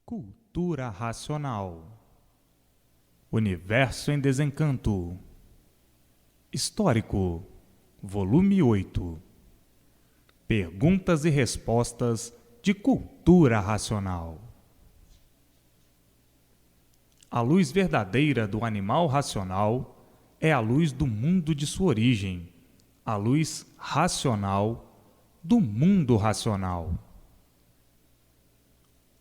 Cultura racional. Universo em Desencanto. Histórico. Volume 8. Perguntas e respostas de cultura racional. A luz verdadeira do animal racional é a luz do mundo de sua origem, a luz racional do mundo racional.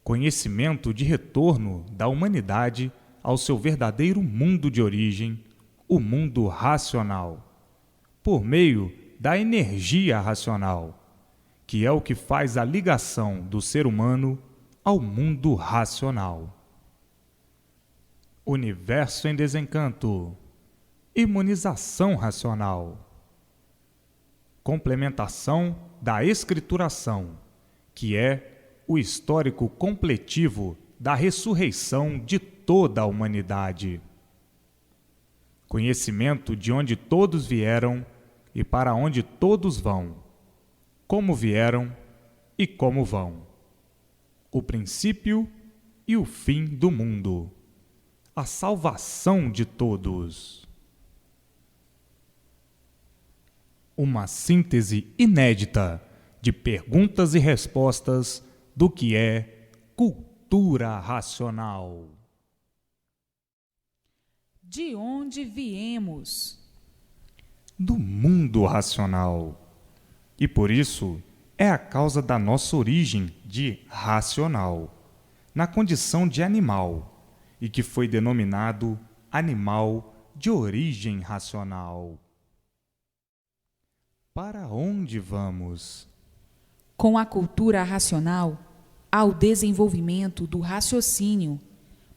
Conhecimento de retorno da humanidade ao seu verdadeiro mundo de origem, o mundo racional, por meio da energia racional, que é o que faz a ligação do ser humano ao mundo racional. Universo em Desencanto. Imunização racional. Complementação da escrituração, que é o histórico completivo da ressurreição de toda a humanidade. Conhecimento de onde todos vieram e para onde todos vão, como vieram e como vão, o princípio e o fim do mundo, a salvação de todos. Uma síntese inédita de perguntas e respostas do que é cultura racional. De onde viemos? Do mundo racional. E por isso é a causa da nossa origem de racional, na condição de animal, e que foi denominado animal de origem racional. Para onde vamos? Com a cultura racional, ao desenvolvimento do raciocínio,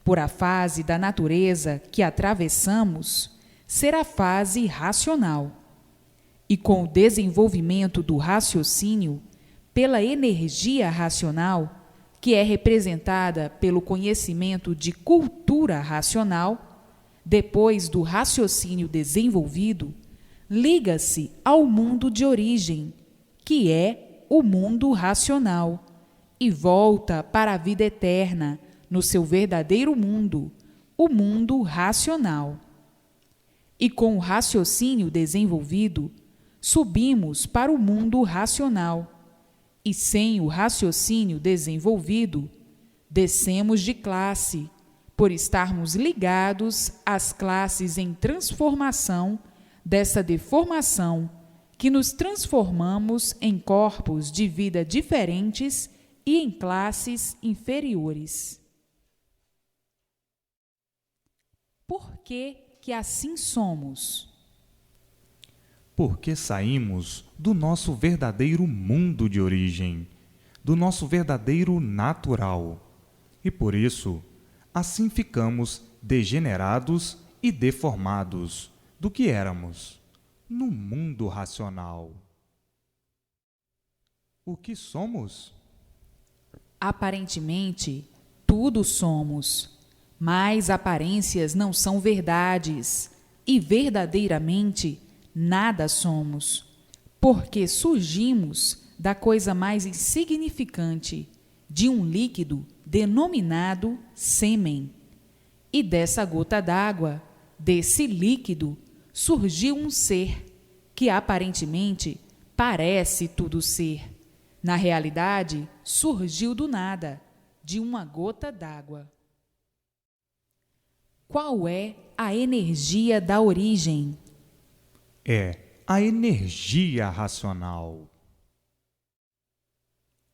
por a fase da natureza que atravessamos ser a fase racional, e com o desenvolvimento do raciocínio pela energia racional, que é representada pelo conhecimento de cultura racional, depois do raciocínio desenvolvido, liga-se ao mundo de origem, que é o mundo racional, e volta para a vida eterna, no seu verdadeiro mundo, o mundo racional. E com o raciocínio desenvolvido, subimos para o mundo racional, e sem o raciocínio desenvolvido, descemos de classe, por estarmos ligados às classes em transformação dessa deformação, que nos transformamos em corpos de vida diferentes e em classes inferiores. Por que assim somos? Porque saímos do nosso verdadeiro mundo de origem, do nosso verdadeiro natural. E por isso, assim ficamos degenerados e deformados do que éramos no mundo racional. O que somos? Aparentemente, tudo somos, mas aparências não são verdades, e verdadeiramente nada somos, porque surgimos da coisa mais insignificante, de um líquido denominado sêmen. E dessa gota d'água, desse líquido, surgiu um ser, que aparentemente parece tudo ser. Na realidade, surgiu do nada, de uma gota d'água. Qual é a energia da origem? É a energia racional.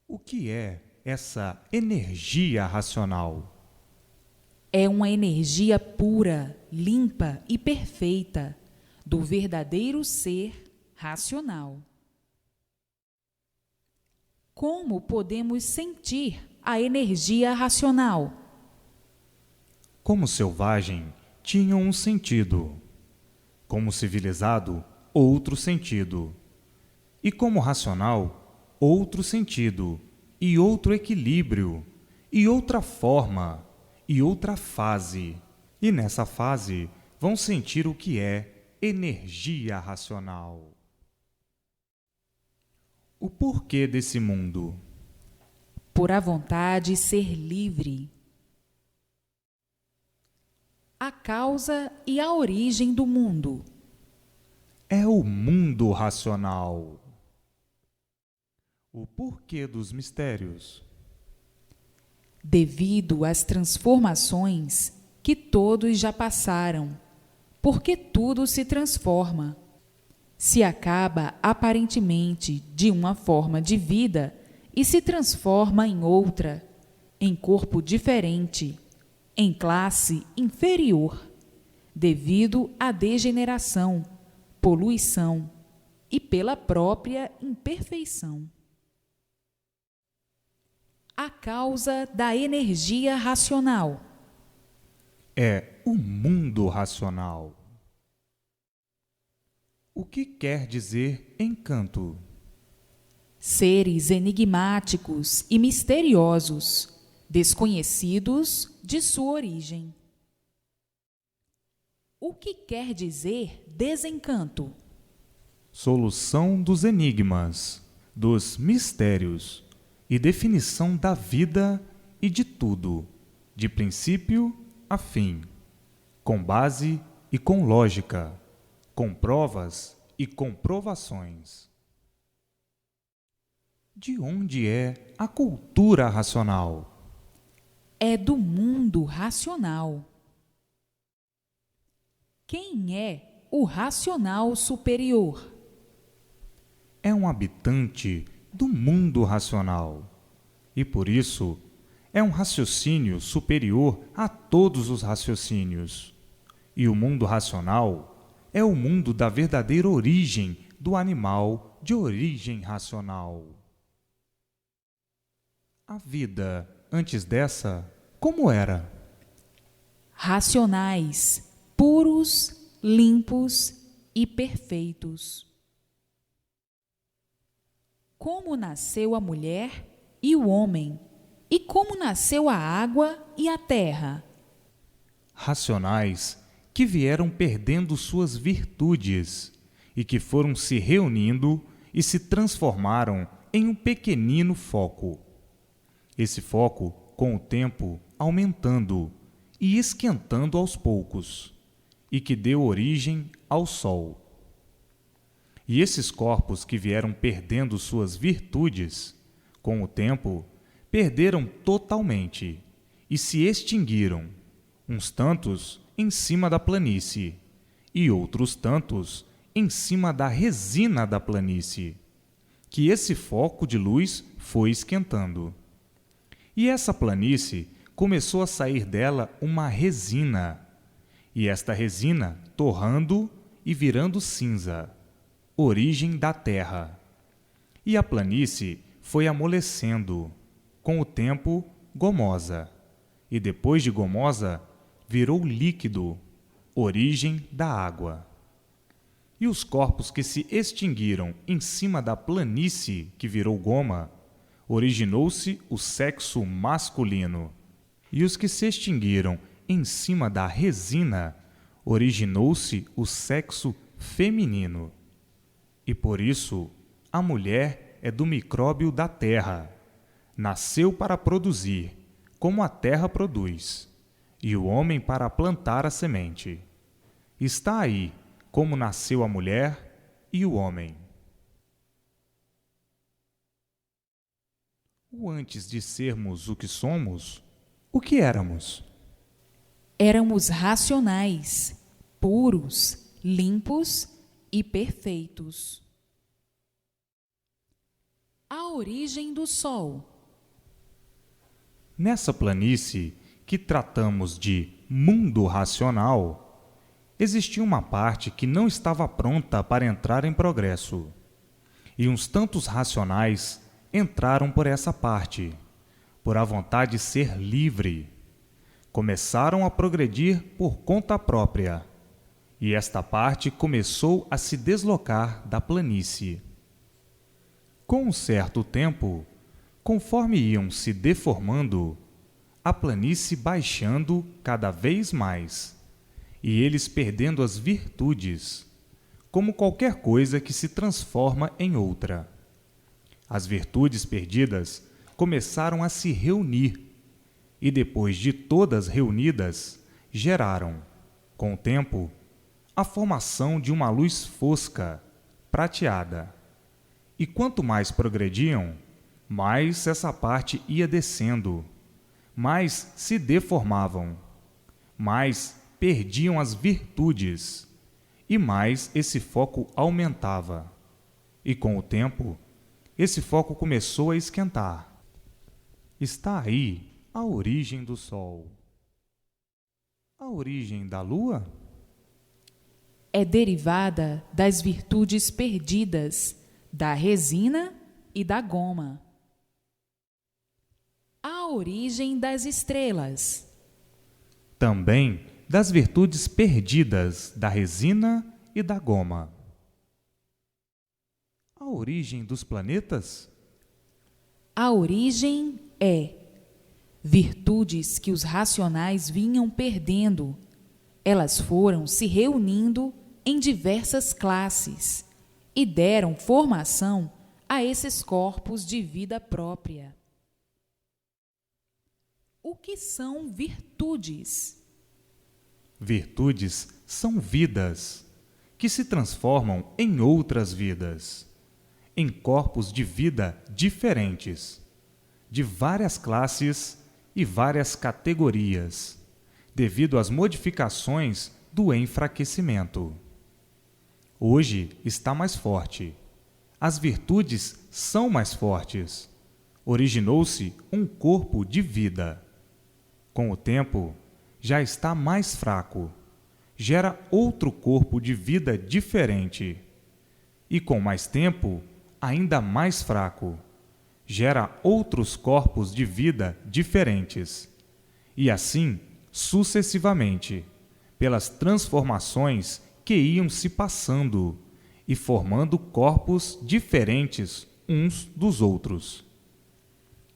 O que é essa energia racional? É uma energia pura, limpa e perfeita, do verdadeiro ser racional. Como podemos sentir a energia racional? Como selvagem, tinha um sentido. Como civilizado, outro sentido. E como racional, outro sentido, e outro equilíbrio, e outra forma, e outra fase. E nessa fase vão sentir o que é energia racional. O porquê desse mundo? Por a vontade ser livre. A causa e a origem do mundo. É o mundo racional. O porquê dos mistérios. Devido às transformações que todos já passaram, porque tudo se transforma. Se acaba aparentemente de uma forma de vida e se transforma em outra, em corpo diferente, em classe inferior, devido à degeneração, poluição e pela própria imperfeição. A causa da energia racional. É o mundo racional. O que quer dizer encanto? Seres enigmáticos e misteriosos, desconhecidos de sua origem. O que quer dizer desencanto? Solução dos enigmas, dos mistérios e definição da vida e de tudo, de princípio a fim, com base e com lógica, com provas e comprovações. De onde é a cultura racional? É do mundo racional. Quem é o racional superior? É um habitante do mundo racional e, por isso, é um raciocínio superior a todos os raciocínios. E o mundo racional é o mundo da verdadeira origem do animal de origem racional. A vida, antes dessa, como era? Racionais, puros, limpos e perfeitos. Como nasceu a mulher e o homem, e como nasceu a água e a terra. Racionais que vieram perdendo suas virtudes e que foram se reunindo e se transformaram em um pequenino foco. Esse foco, com o tempo, aumentando e esquentando aos poucos, e que deu origem ao Sol. E esses corpos que vieram perdendo suas virtudes, com o tempo, perderam totalmente e se extinguiram, uns tantos em cima da planície e outros tantos em cima da resina da planície, que esse foco de luz foi esquentando. E essa planície começou a sair dela uma resina, e esta resina torrando e virando cinza, origem da terra. E a planície foi amolecendo, com o tempo, gomosa, e depois de gomosa, virou líquido, origem da água. E os corpos que se extinguiram em cima da planície que virou goma, originou-se o sexo masculino. E os que se extinguiram em cima da resina, originou-se o sexo feminino. E por isso, a mulher é do micróbio da terra. Nasceu para produzir, como a terra produz, e o homem para plantar a semente. Está aí como nasceu a mulher e o homem. O antes de sermos o que somos, o que éramos? Éramos racionais, puros, limpos e perfeitos. A origem do Sol. Nessa planície que tratamos de mundo racional, existia uma parte que não estava pronta para entrar em progresso. E uns tantos racionais entraram por essa parte, por a vontade de ser livre. Começaram a progredir por conta própria, e esta parte começou a se deslocar da planície. Com um certo tempo, conforme iam se deformando, a planície baixando cada vez mais, e eles perdendo as virtudes, como qualquer coisa que se transforma em outra. As virtudes perdidas começaram a se reunir, e depois de todas reunidas, geraram Com o tempo, a formação de uma luz fosca, prateada. E quanto mais progrediam, mais essa parte ia descendo, mais se deformavam, mais perdiam as virtudes, e mais esse foco aumentava. E com o tempo, esse foco começou a esquentar. Está aí a origem do Sol. A origem da Lua? É derivada das virtudes perdidas da resina e da goma. A origem das estrelas? Também das virtudes perdidas da resina e da goma. A origem dos planetas? A origem é virtudes que os racionais vinham perdendo. Elas foram se reunindo em diversas classes e deram formação a esses corpos de vida própria. O que são virtudes? Virtudes são vidas que se transformam em outras vidas, em corpos de vida diferentes, de várias classes e várias categorias, devido às modificações do enfraquecimento. Hoje está mais forte. As virtudes são mais fortes. Originou-se um corpo de vida. Com o tempo, já está mais fraco. Gera outro corpo de vida diferente. E com mais tempo, ainda mais fraco. Gera outros corpos de vida diferentes. E assim, sucessivamente, pelas transformações que iam se passando e formando corpos diferentes uns dos outros.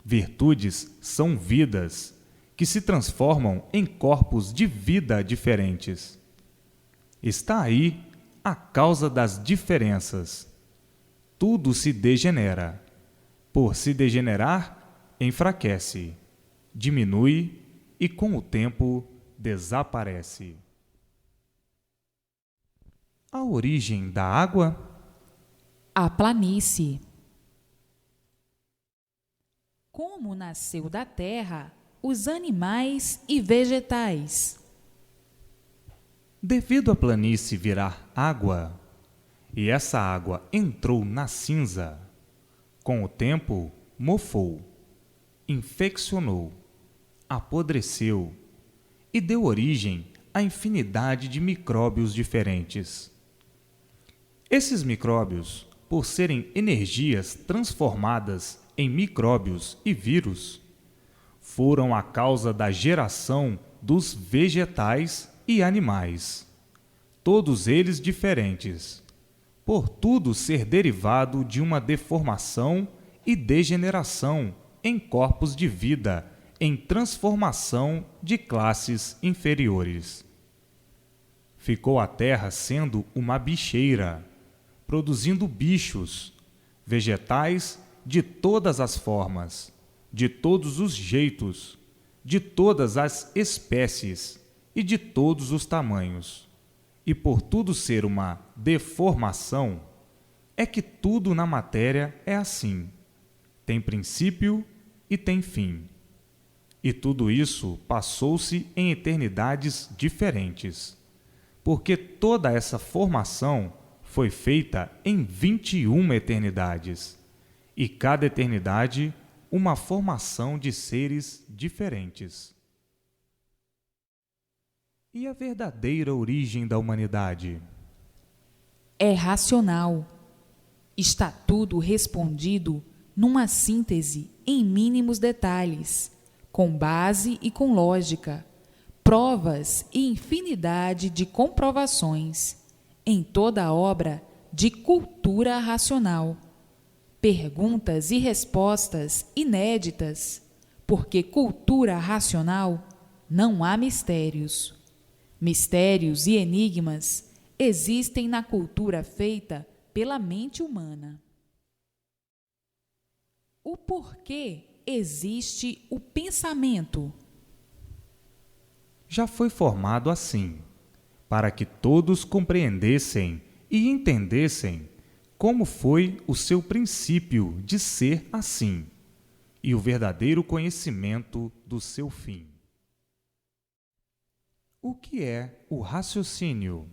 Virtudes são vidas que se transformam em corpos de vida diferentes. Está aí a causa das diferenças. Tudo se degenera. Por se degenerar, enfraquece, diminui e, com o tempo, desaparece. A origem da água? A planície. Como nasceu da terra os animais e vegetais? Devido à planície virar água, e essa água entrou na cinza, com o tempo mofou, infeccionou, apodreceu e deu origem a infinidade de micróbios diferentes. Esses micróbios, por serem energias transformadas em micróbios e vírus, foram a causa da geração dos vegetais e animais, todos eles diferentes, por tudo ser derivado de uma deformação e degeneração em corpos de vida, em transformação de classes inferiores. Ficou a terra sendo uma bicheira, produzindo bichos, vegetais de todas as formas, de todos os jeitos, de todas as espécies e de todos os tamanhos. E por tudo ser uma deformação, é que tudo na matéria é assim. Tem princípio e tem fim. E tudo isso passou-se em eternidades diferentes, porque toda essa formação foi feita em 21 eternidades, e cada eternidade uma formação de seres diferentes. E a verdadeira origem da humanidade? É racional. Está tudo respondido numa síntese em mínimos detalhes, com base e com lógica, provas e infinidade de comprovações, em toda a obra de cultura racional. Perguntas e respostas inéditas, porque cultura racional não há mistérios. Mistérios e enigmas existem na cultura feita pela mente humana. O porquê existe o pensamento? Já foi formado assim, para que todos compreendessem e entendessem como foi o seu princípio de ser assim e o verdadeiro conhecimento do seu fim. O que é o raciocínio?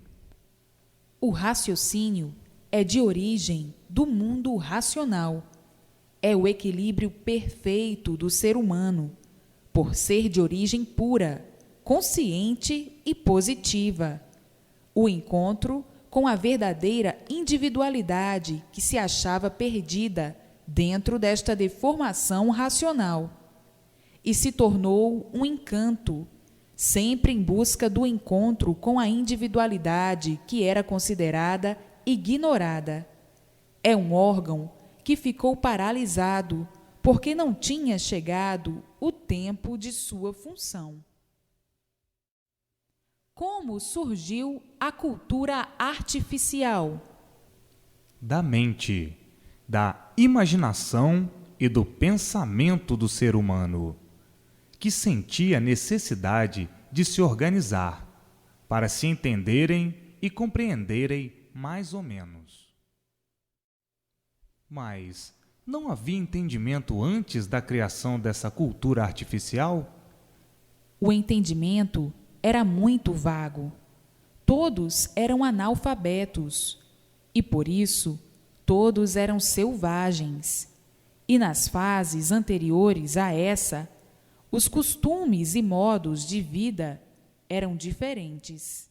O raciocínio é de origem do mundo racional. É o equilíbrio perfeito do ser humano, por ser de origem pura, consciente e positiva. O encontro com a verdadeira individualidade que se achava perdida dentro desta deformação racional. E se tornou um encanto, sempre em busca do encontro com a individualidade que era considerada ignorada. É um órgão que ficou paralisado porque não tinha chegado o tempo de sua função. Como surgiu a cultura artificial? Da mente, da imaginação e do pensamento do ser humano, que sentia necessidade de se organizar para se entenderem e compreenderem mais ou menos. Mas não havia entendimento antes da criação dessa cultura artificial? O entendimento era muito vago. Todos eram analfabetos e, por isso, todos eram selvagens. E nas fases anteriores a essa, os costumes e modos de vida eram diferentes.